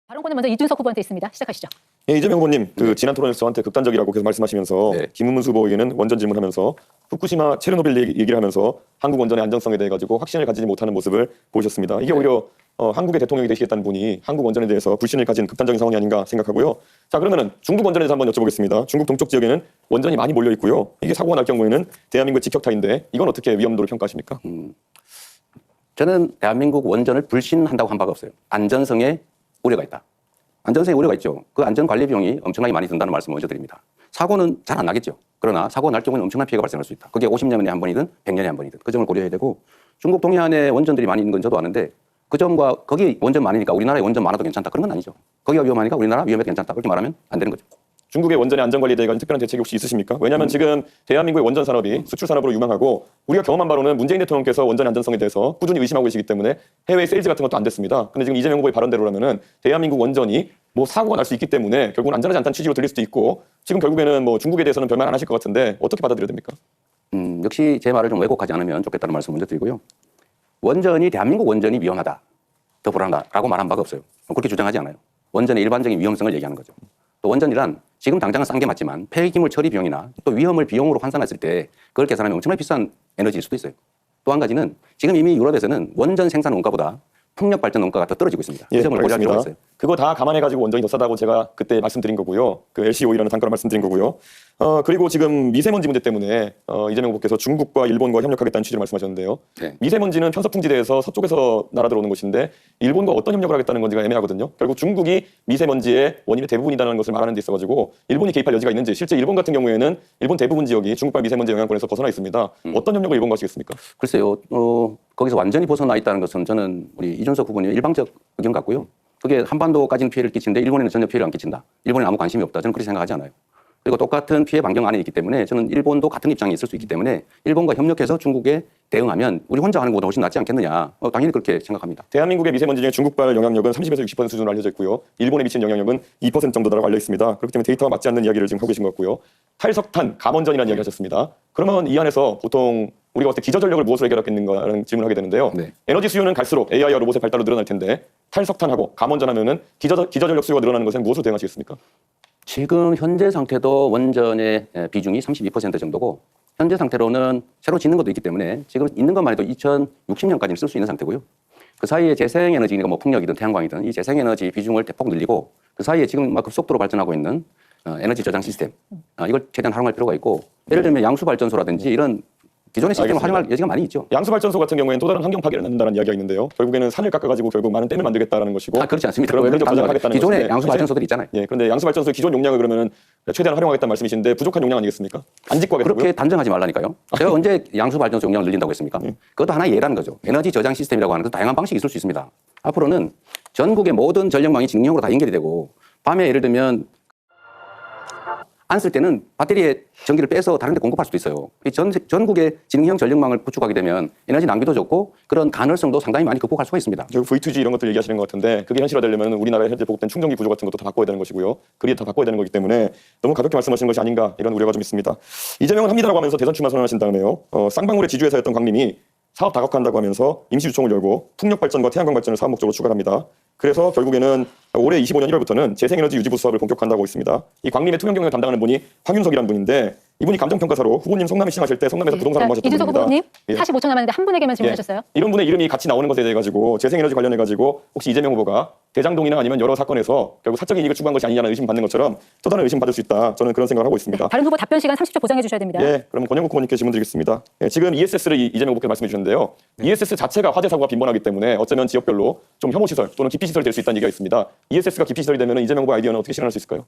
발언권은 먼저 이준석 후보한테 있습니다. 시작하시죠. 예, 이재명 후보님, 지난 토론에서 저한테 극단적이라고 계속 말씀하시면서 김문수 후보에게는 원전 질문하면서 후쿠시마 체르노빌 얘기를 하면서 한국 원전의 안정성에 대해 가지고 확신을 가지지 못하는 모습을 보이셨습니다. 이게 오히려 한국의 대통령이 되시겠다는 분이 한국 원전에 대해서 불신을 가진 극단적인 상황이 아닌가 생각하고요. 자, 그러면은 중국 원전에 대해서 한번 여쭤보겠습니다. 중국 동쪽 지역에는 원전이 많이 몰려 있고요. 이게 사고가 날 경우에는 대한민국 직격타인데 이건 어떻게 위험도를 평가하십니까? 저는 대한민국 원전을 불신한다고 한 바가 없어요. 안전성에 우려가 있다. 안전성에 우려가 있죠. 그 안전관리 비용이 엄청나게 많이 든다는 말씀을 먼저 드립니다. 사고는 잘 안 나겠죠. 그러나 사고가 날 경우는 엄청난 피해가 발생할 수 있다. 그게 50년에 한 번이든 100년에 한 번이든 그 점을 고려해야 되고, 중국 동해안에 원전들이 많이 있는 건 저도 아는데 그 점과 거기 원전 많으니까 우리나라에 원전 많아도 괜찮다, 그런 건 아니죠. 거기가 위험하니까 우리나라 위험해도 괜찮다, 그렇게 말하면 안 되는 거죠. 중국의 원전의 안전관리에 대한 특별한 대책이 혹시 있으십니까? 왜냐하면 지금 대한민국의 원전 산업이 수출 산업으로 유망하고 우리가 경험한 바로는 문재인 대통령께서 원전의 안전성에 대해서 꾸준히 의심하고 계시기 때문에 해외 세일즈 같은 것도 안 됐습니다. 근데 지금 이재명 후보의 발언대로라면은 대한민국 원전이 뭐 사고가 날 수 있기 때문에 결국은 안전하지 않다는 취지로 들릴 수도 있고, 지금 결국에는 뭐 중국에 대해서는 별말 안 하실 것 같은데 어떻게 받아들여야 됩니까? 역시 제 말을 좀 왜곡하지 않으면 좋겠다는 말씀 먼저 드리고요. 원전이 대한민국 원전이 위험하다, 더 불안하다라고 말한 바가 없어요. 그렇게 주장하지 않아요. 원전의 일반적인 위험성을 얘기하는 거죠. 또 원전이란 지금 당장은 싼 게 맞지만 폐기물 처리 비용이나 또 위험을 비용으로 환산했을 때 그걸 계산하면 엄청나게 비싼 에너지일 수도 있어요. 또 한 가지는 지금 이미 유럽에서는 원전 생산 원가보다 풍력 발전 원가가 더 떨어지고 있습니다. 이 점을 고려할 필요가 있어요. 그거 다 감안해가지고 원전이 더 싸다고 제가 그때 말씀드린 거고요. 그 LCOE라는 단가를 말씀드린 거고요. 그리고 지금 미세먼지 문제 때문에 이재명 후보께서 중국과 일본과 협력하겠다는 취지를 말씀하셨는데요. 네. 미세먼지는 편서풍지대에서 서쪽에서 날아 들어오는 것인데 일본과 어떤 협력을 하겠다는 건지가 애매하거든요. 결국 중국이 미세먼지의 원인의 대부분이라는 것을 말하는 데 있어가지고 일본이 개입할 여지가 있는지, 실제 일본 같은 경우에는 일본 대부분 지역이 중국발 미세먼지 영향권에서 벗어나 있습니다. 어떤 협력을 일본과 하시겠습니까? 글쎄요. 거기서 완전히 벗어나 있다는 것은 저는 우리 이준석 후보님 일방적 의견 같고요. 그게 한반도까지는 피해를 끼치는데 일본에는 전혀 피해를 안 끼친다, 일본에 아무 관심이 없다, 저는 그렇게 생각하지 않아요. 그리고 똑같은 피해 반경 안에 있기 때문에 저는 일본도 같은 입장에 있을 수 있기 때문에 일본과 협력해서 중국에 대응하면 우리 혼자 하는 것보다 훨씬 낫지 않겠느냐, 당연히 그렇게 생각합니다. 대한민국의 미세먼지 중에 중국발 영향력은 30에서 60% 수준으로 알려져 있고요. 일본에 미친 영향력은 2% 정도라고 알려 있습니다. 그렇기 때문에 데이터가 맞지 않는 이야기를 지금 하고 계신 것 같고요. 탈석탄, 감원전이라는 이야기 하셨습니다. 그러면 이 안에서 보통 우리가 봤을 때 기저전력을 무엇으로 해결하겠는가라는 질문을 하게 되는데요. 네. 에너지 수요는 갈수록 AI와 로봇의 발달로 늘어날 텐데 탈석탄하고 감원전 하면은 기저전력 수요가 늘어나는 것은 무엇으로 대응하시겠습니까? 지금 현재 상태도 원전의 비중이 32% 정도고, 현재 상태로는 새로 짓는 것도 있기 때문에 지금 있는 것만 해도 2060년까지는 쓸 수 있는 상태고요. 그 사이에 재생에너지니까 뭐 풍력이든 태양광이든 이 재생에너지 비중을 대폭 늘리고, 그 사이에 지금 막 급속도로 발전하고 있는 에너지 저장 시스템, 이걸 최대한 활용할 필요가 있고, 예를 들면 양수발전소라든지 이런 기존의 시스템을 활용할 여지가 많이 있죠. 양수발전소 같은 경우에는 또 다른 환경 파괴를 낳는다는 이야기가 있는데요. 결국에는 산을 깎아가지고 결국 많은 댐을 만들겠다는 것이고. 그렇지 않습니다. 그럼 에너지 저장하겠다는 기존의 것인데, 양수발전소들이 있잖아요. 예, 그런데 양수발전소의 기존 용량을 그러면은 최대한 활용하겠다는 말씀이신데 부족한 용량 아니겠습니까? 안 짓고 하겠다고요? 그렇게 단정하지 말라니까요. 제가 언제 양수발전소 용량을 늘린다고 했습니까? 그것도 하나의 예라는 거죠. 에너지 저장 시스템이라고 하는 건 다양한 방식이 있을 수 있습니다. 앞으로는 전국의 모든 전력망이 직영으로 다 연결이 되고, 밤에 예를 들면 안 쓸 때는 배터리에 전기를 빼서 다른 데 공급할 수도 있어요. 전국의 지능형 전력망을 구축하게 되면 에너지 낭비도 적고 그런 가능성도 상당히 많이 극복할 수가 있습니다. 결국 V2G 이런 것들 얘기하시는 것 같은데 그게 현실화되려면 우리나라에 현재 보급된 충전기 구조 같은 것도 다 바꿔야 되는 것이고요. 그게 다 바꿔야 되는 거기 때문에 너무 가볍게 말씀하시는 것이 아닌가, 이런 우려가 좀 있습니다. 이재명은 합니다라고 하면서 대선 출마 선언하신 다음에요. 쌍방울의 지주회사였던 광림이 사업 다각화한다고 하면서 임시 유총을 열고 풍력 발전과 태양광 발전을 사업 목적으로 추가합니다. 그래서 결국에는 올해 25년 1월부터는 재생에너지 유지부 사업을 본격화한다고 있습니다. 이 광림의 투명 경영을 담당하는 분이 황윤석이라는 분인데, 이분이 감정평가사로 후보님 성남에 시장하실 때 성남에서 부동산을 모셨던 이준석 분입니다. 후보님, 예. 45초 남았는데 한 분에게만 질문하셨어요. 이런 분의 이름이 같이 나오는 것에 대해 가지고 재생에너지 관련해 가지고 혹시 이재명 후보가 대장동이나 아니면 여러 사건에서 결국 사적인 이익을 추구한 것이 아니냐는 의심 받는 것처럼 또 다른 의심 받을 수 있다, 저는 그런 생각을 하고 있습니다. 다른 후보 답변 시간 30초 보장해 주셔야 됩니다. 예, 그럼 권영국 후보님께 질문 드리겠습니다. 예, 지금 ESS를 이재명 후보께서 말씀해 주셨는데요. ESS 자체가 화재 사고가 빈번하기 때문에 어쩌면 지역별로 좀 혐오 시설 또는 기피 시설이 될 수 있다는 얘기가 있습니다. ESS가 기피 시설이 되면 이재명 후보 아이디어는 어떻게 실현할 수 있을까요?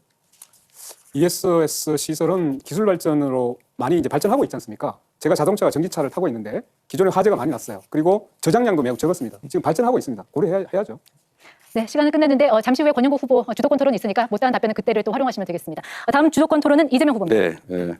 ESS 시설은 기술 발전으로 많이 이제 발전하고 있지 않습니까? 제가 자동차와 전기차를 타고 있는데 기존에 화재가 많이 났어요. 그리고 저장량도 매우 적었습니다. 지금 발전하고 있습니다. 고려해야죠. 네, 시간은 끝났는데 잠시 후에 권영국 후보 주도권 토론이 있으니까 못다한 답변은 그때를 또 활용하시면 되겠습니다. 다음 주도권 토론은 이재명 후보입니다. 네.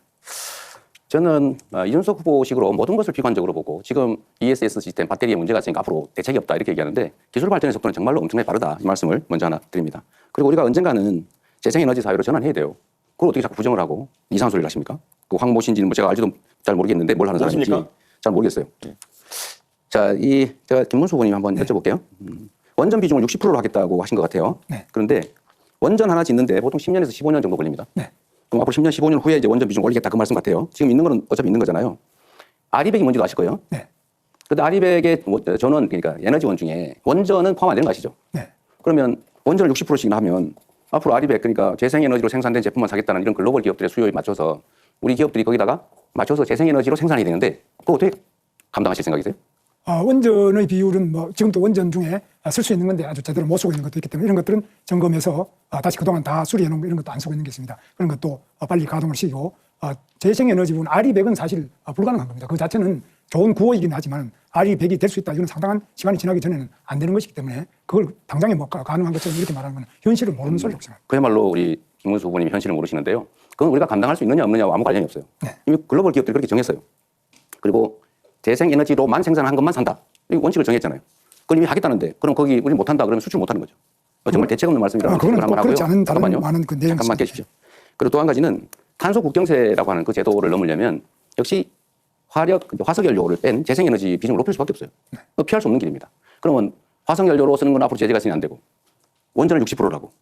저는 이준석 후보식으로 모든 것을 비관적으로 보고, 지금 ESS 시스템 배터리에 문제가 있으니까 앞으로 대책이 없다 이렇게 얘기하는데, 기술 발전의 속도는 정말로 엄청나게 빠르다, 이 말씀을 먼저 하나 드립니다. 그리고 우리가 언젠가는 재생에너지 사회로 전환해야 돼요. 그걸 어떻게 자꾸 부정을 하고 이상한 소리를 하십니까? 그 황모신지는 뭐 제가 알지도 잘 모르겠는데 뭘 하는 사람인지 잘 모르겠어요. 자, 제가 김문수 후보님 한번 여쭤볼게요. 원전 비중을 60%로 하겠다고 하신 것 같아요. 네. 그런데 원전 하나 짓는데 보통 10년에서 15년 정도 걸립니다. 네. 그럼 앞으로 10년, 15년 후에 이제 원전 비중 올리겠다 그 말씀 같아요. 지금 있는 거는 어차피 있는 거잖아요. 아리백이 뭔지도 아실 거예요. 네. 근데 아리백의 전원, 그러니까 에너지원 중에 원전은 포함 안 되는 거 아시죠? 네. 그러면 원전을 60%씩 하면 앞으로 아리백, 그러니까 재생에너지로 생산된 제품만 사겠다는 이런 글로벌 기업들의 수요에 맞춰서 우리 기업들이 거기다가 맞춰서 재생에너지로 생산이 되는데 그거 어떻게 감당하실 생각이세요? 원전의 비율은 뭐 지금도 원전 중에 쓸 수 있는 건데 아주 제대로 못 쓰고 있는 것도 있기 때문에 이런 것들은 점검해서 다시 그동안 다 수리해 놓은 거 이런 것도 안 쓰고 있는 게 있습니다. 그런 것도 빨리 가동을 시키고 재생에너지 부분 아리백은 사실 불가능한 겁니다. 그 자체는 좋은 구호이긴 하지만 아리백이 될 수 있다. 이건 상당한 시간이 지나기 전에는 안 되는 것이기 때문에 그걸 당장에 뭐 가능한 것처럼 이렇게 말하는 건 현실을 모르는 소리라고 생각합니다. 그야말로 우리 김문수 후보님이 현실을 모르시는데요. 그건 우리가 감당할 수 있느냐 없느냐와 아무 관련이 없어요. 네. 이미 글로벌 기업들이 그렇게 정했어요. 그리고 재생에너지로만 생산한 것만 산다. 이 원칙을 정했잖아요. 그걸 이미 하겠다는데 그럼 거기 우리 못한다 그러면 수출 못하는 거죠. 정말 대책 없는 말씀이라는 그거는 생각을 한번 꼭 그렇지 하고요. 않은 다른 잠깐만요. 많은 그 내용이 잠깐만 있습니다. 계십시오. 그리고 또 한 가지는 탄소 국경세라고 하는 그 제도를 넘으려면 역시 화석연료를 뺀 재생에너지 비중을 높일 수밖에 없어요. 그거 피할 수 없는 길입니다. 그러면 화석연료로 쓰는 건 앞으로 제재가 있으면 안 되고 원전을 60%라고.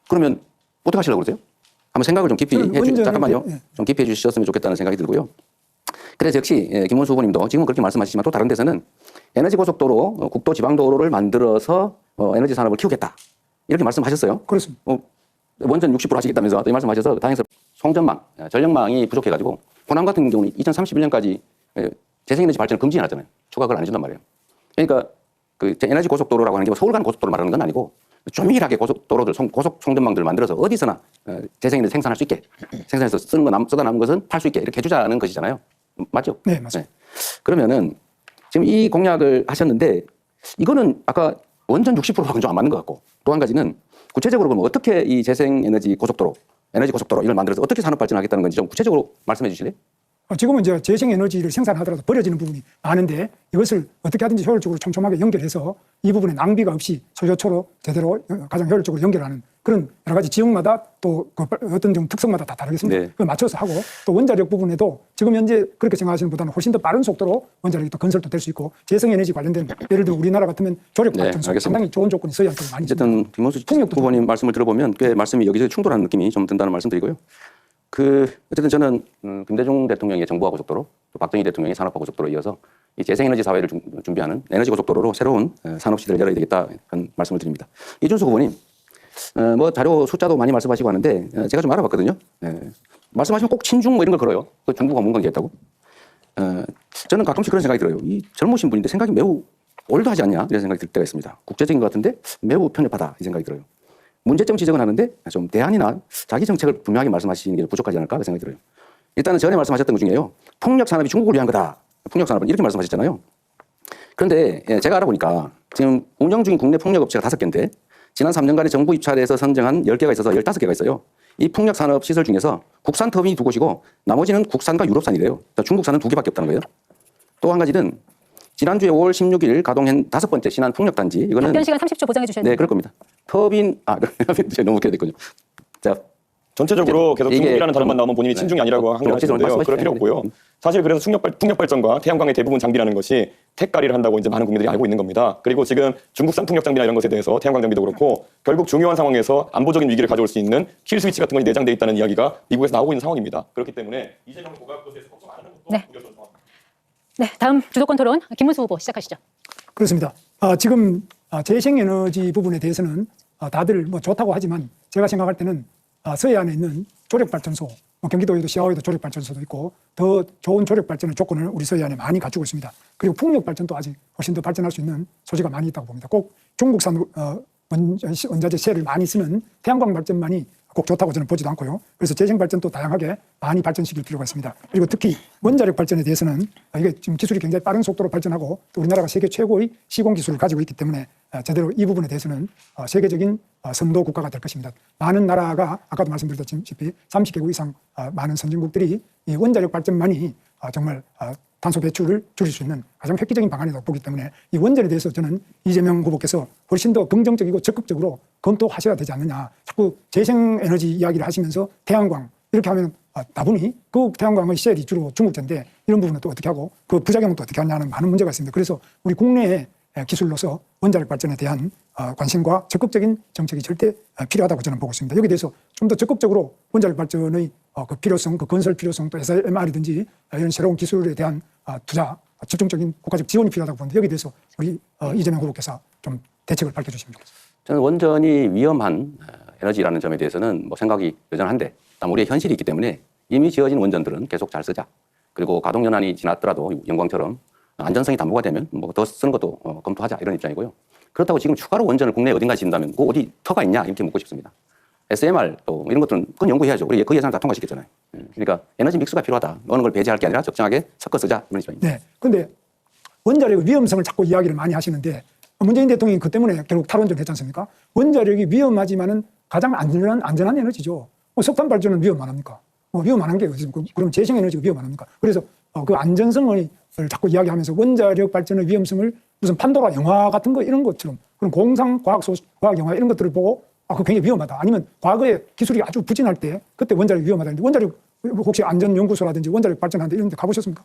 그러면 어떻게 하시려고 그러세요? 한번 생각을 좀 깊이 잠깐만요. 좀 깊이 해주셨으면 좋겠다는 생각이 들고요. 그래서 역시 김문수 후보님도 지금은 그렇게 말씀하시지만 또 다른 데서는 에너지 고속도로, 국도 지방도로를 만들어서 에너지 산업을 키우겠다. 이렇게 말씀하셨어요. 그렇습니다. 원전 60% 하시겠다면서 이 말씀하셔서 다행스럽 송전망, 전력망이 부족해가지고 호남 같은 경우는 2031년까지 재생에너지 발전을 금지해놨잖아요. 추가 그걸 안 해준단 말이에요. 그러니까 그 에너지 고속도로라고 하는 게 뭐 서울 간 고속도로 말하는 건 아니고 조밀하게 고속도로들, 고속 송전망들을 만들어서 어디서나 재생에너지 생산할 수 있게 생산해서 쓰는 거 쓰다 남은 것은 팔 수 있게 이렇게 해주자는 것이잖아요. 맞죠? 네, 맞습니다. 그러면은 지금 이 공약을 하셨는데 이거는 아까 원전 60%하고는 좀 안 맞는 것 같고 또 한 가지는 구체적으로 그러면 어떻게 이 재생에너지 고속도로, 에너지 고속도로 이걸 만들어서 어떻게 산업 발전하겠다는 건지 좀 구체적으로 말씀해 주실래요? 지금은 이제 재생에너지를 생산하더라도 버려지는 부분이 많은데 이것을 어떻게 하든지 효율적으로 촘촘하게 연결해서 이 부분에 낭비가 없이 소요초로 제대로 가장 효율적으로 연결하는 그런 여러 가지 지역마다 또 그 어떤 좀 특성마다 다 다르겠습니다. 네. 그걸 맞춰서 하고 또 원자력 부분에도 지금 현재 그렇게 생각하시는 것보다는 훨씬 더 빠른 속도로 원자력이 또 건설도 될 수 있고 재생에너지 관련된 예를 들어 우리나라 같으면 조력발전소 알겠습니다. 상당히 좋은 조건이 있어야 할 많이 있습니다. 어쨌든 김문수 풍력도 후보님 말씀을 들어보면 꽤 말씀이 여기저기 충돌하는 느낌이 좀 든다는 말씀드리고요. 어쨌든 저는 김대중 대통령의 정부화 고속도로, 또 박정희 대통령의 산업화 고속도로에 이어서 이 재생에너지 사회를 준비하는 에너지 고속도로로 새로운 산업 시대를 열어야 되겠다 하는 말씀을 드립니다. 이준수 후보님, 뭐 자료 숫자도 많이 말씀하시고 하는데 제가 좀 알아봤거든요. 말씀하시면 꼭 친중 뭐 이런 걸 걸어요. 그 중국과 뭔 관계했다고? 저는 가끔씩 그런 생각이 들어요. 이 젊으신 분인데 생각이 매우 올드하지 않냐 이런 생각이 들 때가 있습니다. 국제적인 것 같은데 매우 편협하다 이 생각이 들어요. 문제점 지적은 하는데 좀 대안이나 자기 정책을 분명하게 말씀하시는 게 부족하지 않을까 생각이 들어요. 일단은 전에 말씀하셨던 것 중에요. 풍력 산업이 중국을 위한 거다. 풍력 산업은 이렇게 말씀하셨잖아요. 그런데 제가 알아보니까 지금 운영 중인 국내 풍력 업체가 5개인데 지난 3년간에 정부 입찰에서 선정한 10개가 있어서 15개가 있어요. 이 풍력 산업 시설 중에서 국산 터빈이 2곳이고 나머지는 국산과 유럽산이래요. 그러니까 중국산은 2개밖에 없다는 거예요. 또 한 가지는 지난주에 5월 16일 가동한 5번째 신안 풍력단지 이거는 답변 시간 30초 보장해 주셔야 됩니다. 네, 그럴 겁니다. 터빈 너무 웃겨야 됐군요. 자, 전체적으로 계속 이게 중국이라는 단어만 나오면 본인이 친중이 아니라고 항변하시는데요. 그럴 필요 없고요. 사실 그래서 풍력 발전과 태양광의 대부분 장비라는 것이 택가리를 한다고 이제 많은 국민들이 알고 있는 겁니다. 그리고 지금 중국산 풍력 장비나 이런 것에 대해서 태양광 장비도 그렇고 결국 중요한 상황에서 안보적인 위기를 가져올 수 있는 킬 스위치 같은 것이 내장돼 있다는 이야기가 미국에서 나오고 있는 상황입니다. 그렇기 때문에 이재명 후보가 그것에 대해서 걱정 안 하는 것도 우려스러운 상황입니다. 네, 다음 주도권 토론 김문수 후보 시작하시죠. 그렇습니다. 지금 재생에너지 부분에 대해서는 다들 뭐 좋다고 하지만 제가 생각할 때는 서해안에 있는 조력발전소, 경기도에도 시아오에도 조력발전소도 있고 더 좋은 조력발전의 조건을 우리 서해안에 많이 갖추고 있습니다. 그리고 풍력발전도 아직 훨씬 더 발전할 수 있는 소지가 많이 있다고 봅니다. 꼭 중국산 원자재 셀을 많이 쓰는 태양광 발전만이 꼭 좋다고 저는 보지도 않고요. 그래서 재생발전도 다양하게 많이 발전시킬 필요가 있습니다. 그리고 특히 원자력 발전에 대해서는 이게 지금 기술이 굉장히 빠른 속도로 발전하고 또 우리나라가 세계 최고의 시공 기술을 가지고 있기 때문에 제대로 이 부분에 대해서는 세계적인 선도 국가가 될 것입니다. 많은 나라가 아까도 말씀드렸다시피 30개국 이상 많은 선진국들이 이 원자력 발전만이 정말 탄소 배출을 줄일 수 있는 가장 획기적인 방안이라고 보기 때문에 이 원전에 대해서 저는 이재명 후보께서 훨씬 더 긍정적이고 적극적으로 검토하셔야 되지 않느냐. 자꾸 재생에너지 이야기를 하시면서 태양광 이렇게 하면 다분히 그 태양광의 셀이 주로 중국제인데 이런 부분은 또 어떻게 하고 그 부작용은 또 어떻게 하냐는 많은 문제가 있습니다. 그래서 우리 국내에 기술로서 원자력 발전에 대한 관심과 적극적인 정책이 절대 필요하다고 저는 보고 있습니다. 여기에 대해서 좀 더 적극적으로 원자력 발전의 그 필요성, 그 건설 필요성, 또 SMR이든지 이런 새로운 기술에 대한 투자, 집중적인 국가적 지원이 필요하다고 보는데 여기에 대해서 우리 이재명 후보께서 좀 대책을 밝혀주시면 좋겠습니다. 저는 원전이 위험한 에너지라는 점에 대해서는 뭐 생각이 여전한데, 다만 우리의 현실이 있기 때문에 이미 지어진 원전들은 계속 잘 쓰자. 그리고 가동 연한이 지났더라도 영광처럼 안전성이 담보가 되면 뭐 더 쓰는 것도 검토하자, 이런 입장이고요. 그렇다고 지금 추가로 원전을 국내에 어딘가에 짓는다면 그 어디 터가 있냐, 이렇게 묻고 싶습니다. SMR 또 이런 것들은 그건 연구해야죠. 우리 그 예산을 다 통과시켰잖아요. 그러니까 에너지 믹스가 필요하다. 어느 걸 배제할 게 아니라 적정하게 섞어 쓰자, 이런 입장입니다. 네. 그런데 원자력의 위험성을 자꾸 이야기를 많이 하시는데 문재인 대통령이 그 때문에 결국 탈원전 했지 않습니까? 원자력이 위험하지만은 가장 안전한 에너지죠. 석탄 발전은 위험 안 합니까? 위험 안 한 게 어디 그럼 재생에너지가 위험 안 합니까? 그래서 그 안전성을 자꾸 이야기하면서 원자력 발전의 위험성을 무슨 판도라 영화 같은 거 이런 것처럼 그런 공상 과학 영화 이런 것들을 보고 그거 굉장히 위험하다. 아니면 과거에 기술이 아주 부진할 때 그때 원자력이 위험하다는데 원자력 혹시 안전연구소라든지 원자력 발전하는데 이런 데 가보셨습니까?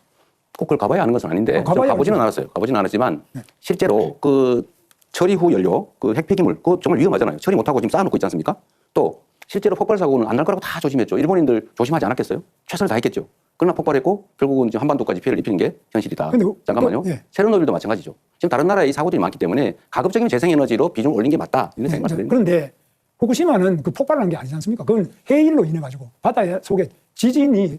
꼭 그걸 가봐야 하는 것은 아닌데 가보지는 않았어요. 가보지는 않았지만 네. 실제로 그 처리 후 연료, 그 핵폐기물, 그거 정말 위험하잖아요. 처리 못하고 지금 쌓아놓고 있지 않습니까? 또 실제로 폭발 사고는 안 날 거라고 다 조심했죠. 일본인들 조심하지 않았겠어요? 최선을 다했겠죠. 그러나 폭발했고 결국은 이제 한반도까지 피해를 입히는 게 현실이다. 잠깐만요. 예. 체르노빌도 마찬가지죠. 지금 다른 나라에 이 사고들이 많기 때문에 가급적이면 재생에너지로 비중을 올린 게 맞다, 이런 생각이 말씀드립니다. 그런데 후쿠시마는 그 폭발하는 게 아니지 않습니까? 그건 해일로 인해 가지고 바다 속에 지진이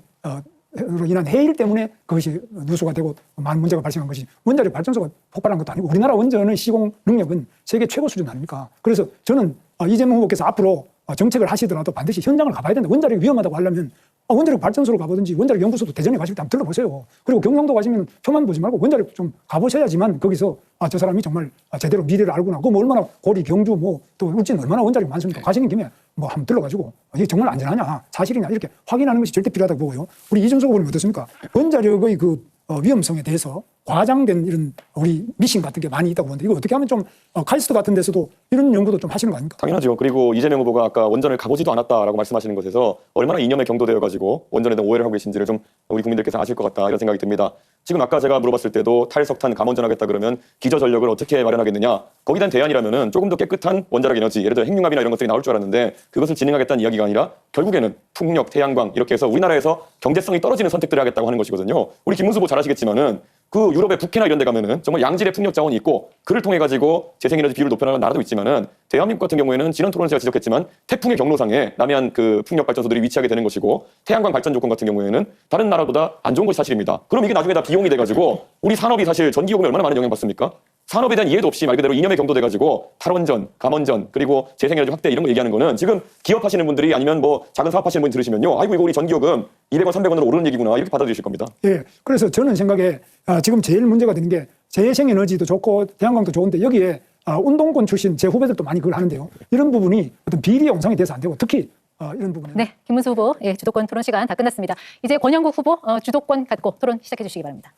로 인한 해일 때문에 그것이 누수가 되고 많은 문제가 발생한 것이 원자력 발전소가 폭발한 것도 아니고 우리나라 원전의 시공 능력은 세계 최고 수준 아닙니까? 그래서 저는 이재명 후보께서 앞으로 정책을 하시더라도 반드시 현장을 가봐야 된다. 원자력이 위험하다고 하려면 원자력 발전소로 가보든지 원자력 연구소도 대전에 가실 때 한번 들러보세요. 그리고 경상도 가시면 표만 보지 말고 원자력 좀 가보셔야지만 거기서 저 사람이 정말 제대로 미래를 알구나. 그거 뭐 얼마나 고리, 경주 또 울진 얼마나 원자력이 많습니까? 가시는 김에 뭐 한번 들러가지고 이게 정말 안전하냐 사실이냐 이렇게 확인하는 것이 절대 필요하다고 보고요. 우리 이준석 후보님 어떻습니까? 원자력의 그 위험성에 대해서 과장된 이런 우리 미신 같은 게 많이 있다고 보는데 이거 어떻게 하면 좀 카이스트 같은 데서도 이런 연구도 좀 하시는 거 아닙니까? 당연하죠. 그리고 이재명 후보가 아까 원전을 가보지도 않았다라고 말씀하시는 것에서 얼마나 이념에 경도되어가지고 원전에 대한 오해를 하고 계신지를 좀 우리 국민들께서 아실 것 같다, 이런 생각이 듭니다. 지금 아까 제가 물어봤을 때도 탈석탄 감원전 하겠다 그러면 기저전력을 어떻게 마련하겠느냐, 거기에 대한 대안이라면은 조금 더 깨끗한 원자력 에너지, 예를 들어 핵융합이나 이런 것들이 나올 줄 알았는데 그것을 진행하겠다는 이야기가 아니라 결국에는 풍력, 태양광 이렇게 해서 우리나라에서 경제성이 떨어지는 선택들을 하겠다고 하는 것이거든요. 우리 김문수 후보 잘 아시겠지만은 그 유럽의 북해나 이런 데 가면은 정말 양질의 풍력 자원이 있고 그를 통해 가지고 재생에너지 비율을 높여나가는 나라도 있지만은 대한민국 같은 경우에는 지난 토론에 제가 지적했지만 태풍의 경로상에 남해안 그 풍력 발전소들이 위치하게 되는 것이고 태양광 발전 조건 같은 경우에는 다른 나라보다 안 좋은 것이 사실입니다. 그럼 이게 나중에 다 비용이 돼 가지고 우리 산업이 사실 전기요금에 얼마나 많은 영향 받습니까? 산업에 대한 이해도 없이 말 그대로 이념에 경도돼가지고 탈원전, 감원전, 그리고 재생에너지 확대 이런 거 얘기하는 거는 지금 기업하시는 분들이 아니면 뭐 작은 사업하시는 분이 들으시면요, 아이고 이거 우리 전기요금 200원, 300원으로 오르는 얘기구나, 이렇게 받아들이실 겁니다. 예. 그래서 저는 생각에 지금 제일 문제가 되는 게 재생에너지도 좋고 태양광도 좋은데 여기에 운동권 출신 제 후배들도 많이 그걸 하는데요. 이런 부분이 어떤 비리 영상이 돼서 안 되고 특히 이런 부분에 네, 김문수 후보 주도권 토론 시간 다 끝났습니다. 이제 권영국 후보 주도권 갖고 토론 시작해 주시기 바랍니다.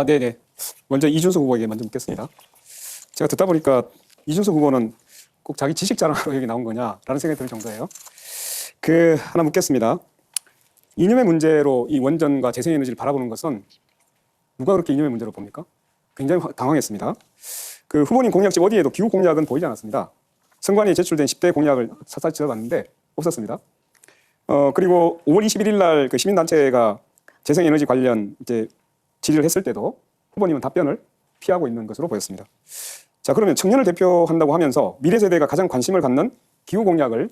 네네. 먼저 이준석 후보에게 먼저 묻겠습니다. 제가 듣다 보니까 이준석 후보는 꼭 자기 지식 자랑으로 여기 나온 거냐라는 생각이 들 정도예요. 하나 묻겠습니다. 이념의 문제로 이 원전과 재생에너지를 바라보는 것은 누가 그렇게 이념의 문제로 봅니까? 굉장히 당황했습니다. 후보님 공약집 어디에도 기후 공약은 보이지 않았습니다. 선관위에 제출된 10대 공약을 샅샅이 찾아봤는데 없었습니다. 그리고 5월 21일 날 그 시민단체가 재생에너지 관련 이제 질의를 했을 때도 후보님은 답변을 피하고 있는 것으로 보였습니다. 자, 그러면 청년을 대표한다고 하면서 미래 세대가 가장 관심을 갖는 기후 공약을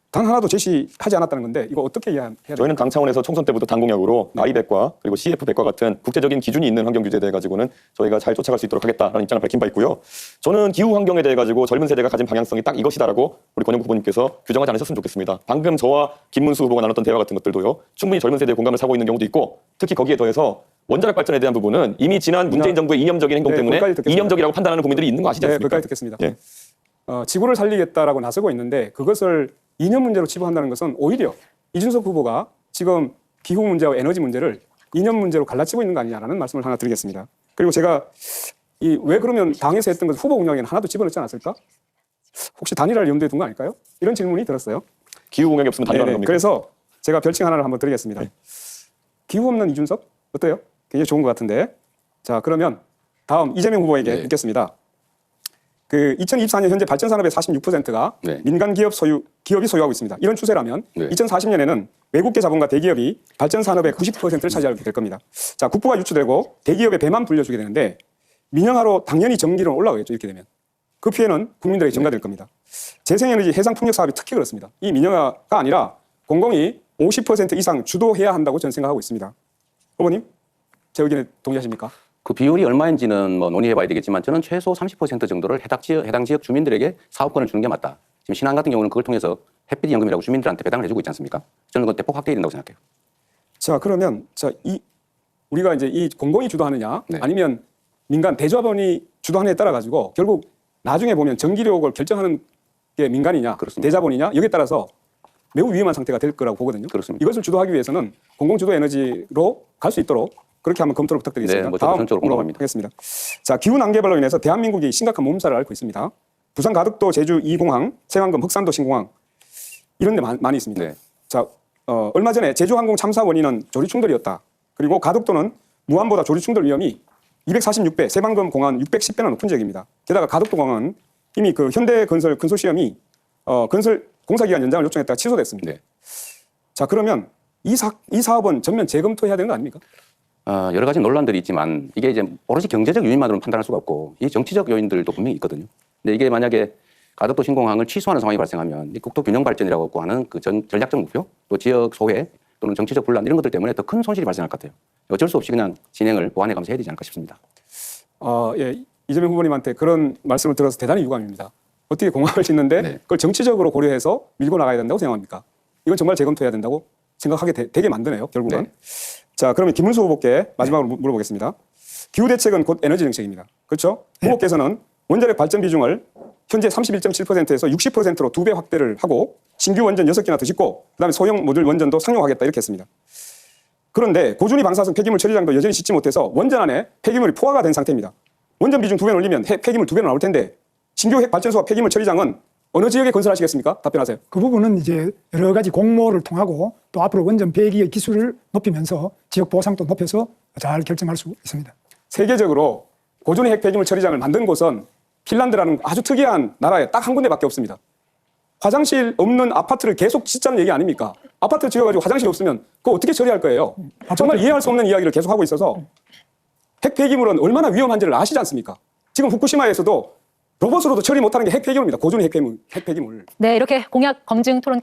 단 하나도 제시하지 않았다는 건데 이거 어떻게 해야 돼요? 저희는 당 차원에서 총선 때부터 당 공약으로 아이백과 그리고 CF백과 같은 국제적인 기준이 있는 환경 규제에 대해 가지고는 저희가 잘 쫓아갈 수 있도록 하겠다라는 입장을 밝힌 바 있고요. 저는 기후 환경에 대해 가지고 젊은 세대가 가진 방향성이 딱 이것이다라고 우리 권영국 후보님께서 규정하지 않으셨으면 좋겠습니다. 방금 저와 김문수 후보가 나눴던 대화 같은 것들도요, 충분히 젊은 세대의 공감을 사고 있는 경우도 있고, 특히 거기에 더해서 원자력 발전에 대한 부분은 이미 지난 문재인 정부의 이념적인 행동 때문에 이념적이라고 판단하는 국민들이 있는 거 아시지 않습니까? 네, 거기까지 듣겠습니다. 예. 지구를 살리겠다라고 나서고 있는데 그것을 이념 문제로 치부한다는 것은 오히려 이준석 후보가 지금 기후 문제와 에너지 문제를 이념 문제로 갈라치고 있는 거 아니냐라는 말씀을 하나 드리겠습니다. 그리고 제가 왜 그러면 당에서 했던 것을 후보 공약에는 하나도 집어넣지 않았을까? 혹시 단일화를 염두에 둔 거 아닐까요? 이런 질문이 들었어요. 기후 공약이 없으면 단일화하는 겁니까? 그래서 제가 별칭 하나를 한번 드리겠습니다. 네. 기후 없는 이준석 어때요? 굉장히 좋은 것 같은데. 자, 그러면 다음 이재명 후보에게 네. 묻겠습니다. 그 2024년 현재 발전 산업의 46%가 네. 민간 기업이 소유하고 있습니다. 이런 추세라면 네. 2040년에는 외국계 자본과 대기업이 발전 산업의 90%를 차지하게 될 겁니다. 자, 국부가 유출되고 대기업의 배만 불려주게 되는데 민영화로 당연히 전기료는 올라가겠죠. 이렇게 되면 그 피해는 국민들에게 전가될 겁니다. 재생에너지 해상풍력 사업이 특히 그렇습니다. 이 민영화가 아니라 공공이 50% 이상 주도해야 한다고 저는 생각하고 있습니다. 후보님, 제 의견에 동의하십니까? 그 비율이 얼마인지는 뭐 논의해봐야 되겠지만 저는 최소 30% 정도를 해당 지역 주민들에게 사업권을 주는 게 맞다. 지금 신안 같은 경우는 그걸 통해서 햇빛 연금이라고 주민들한테 배당을 해주고 있지 않습니까? 저는 그건 대폭 확대해야 된다고 생각해요. 자, 그러면 우리가 이제 이 공공이 주도하느냐 네. 아니면 민간 대자본이 주도하느냐에 따라 가지고 결국 나중에 보면 전기료를 결정하는 게 민간이냐 그렇습니다. 대자본이냐 여기에 따라서 매우 위험한 상태가 될 거라고 보거든요. 그렇습니다. 이것을 주도하기 위해서는 공공주도 에너지로 갈 수 있도록 그렇게 한번 검토를 부탁드리겠습니다. 네, 뭐 저도 전적으로 다음으로 공감합니다. 하겠습니다. 자, 기후 난개발로 인해서 대한민국이 심각한 몸살을 앓고 있습니다. 부산 가덕도 제주 2공항, 새만금 흑산도 신공항 이런 데 많이 있습니다. 네. 자, 얼마 전에 제주항공 참사 원인은 조리 충돌이었다. 그리고 가덕도는 무한보다 조리 충돌 위험이 246배, 새만금 공항은 610배나 높은 지역입니다. 게다가 가덕도 공항은 이미 그 현대건설 컨소시엄이 건설 공사기간 연장을 요청했다가 취소됐습니다. 네. 자, 그러면 이 사업은 전면 재검토해야 되는 거 아닙니까? 여러 가지 논란들이 있지만 이게 이제 오로지 경제적 요인만으로는 판단할 수가 없고 이 정치적 요인들도 분명히 있거든요. 근데 이게 만약에 가덕도 신공항을 취소하는 상황이 발생하면 이 국토 균형 발전이라고 하는 그 전략적 목표, 또 지역 소외 또는 정치적 분란 이런 것들 때문에 더 큰 손실이 발생할 것 같아요. 어쩔 수 없이 그냥 진행을 보완해 가면서 해야 되지 않을까 싶습니다. 예, 이재명 후보님한테 그런 말씀을 들어서 대단히 유감입니다. 어떻게 공항을 짓는데 네. 그걸 정치적으로 고려해서 밀고 나가야 된다고 생각합니까? 이건 정말 재검토해야 된다고 생각하게 되게 만드네요, 결국은. 네. 자, 그러면 김문수 후보께 마지막으로 물어보겠습니다. 기후 대책은 곧 에너지 정책입니다. 그렇죠? 후보께서는 원자력 발전 비중을 현재 31.7%에서 60%로 2배 확대를 하고 신규 원전 6개나 더 짓고 그다음에 소형 모듈 원전도 상용하겠다 이렇게 했습니다. 그런데 고준위 방사성 폐기물 처리장도 여전히 짓지 못해서 원전 안에 폐기물이 포화가 된 상태입니다. 원전 비중 2배 올리면 폐기물 2배로 나올 텐데 신규 핵 발전소와 폐기물 처리장은 어느 지역에 건설하시겠습니까? 답변하세요. 그 부분은 이제 여러 가지 공모를 통하고 또 앞으로 원전 폐기의 기술을 높이면서 지역 보상도 높여서 잘 결정할 수 있습니다. 세계적으로 고준위 핵 폐기물 처리장을 만든 곳은 핀란드라는 아주 특이한 나라에 딱 한 군데밖에 없습니다. 화장실 없는 아파트를 계속 짓자는 얘기 아닙니까? 아파트 지어가지고 화장실 없으면 그거 어떻게 처리할 거예요? 정말 이해할 수 없는 이야기를 계속 하고 있어서 핵 폐기물은 얼마나 위험한지를 아시지 않습니까? 지금 후쿠시마에서도 로봇으로도 처리 못하는 게 핵 폐기물입니다. 고준위 핵 폐기물. 네, 이렇게 공약 검증 토론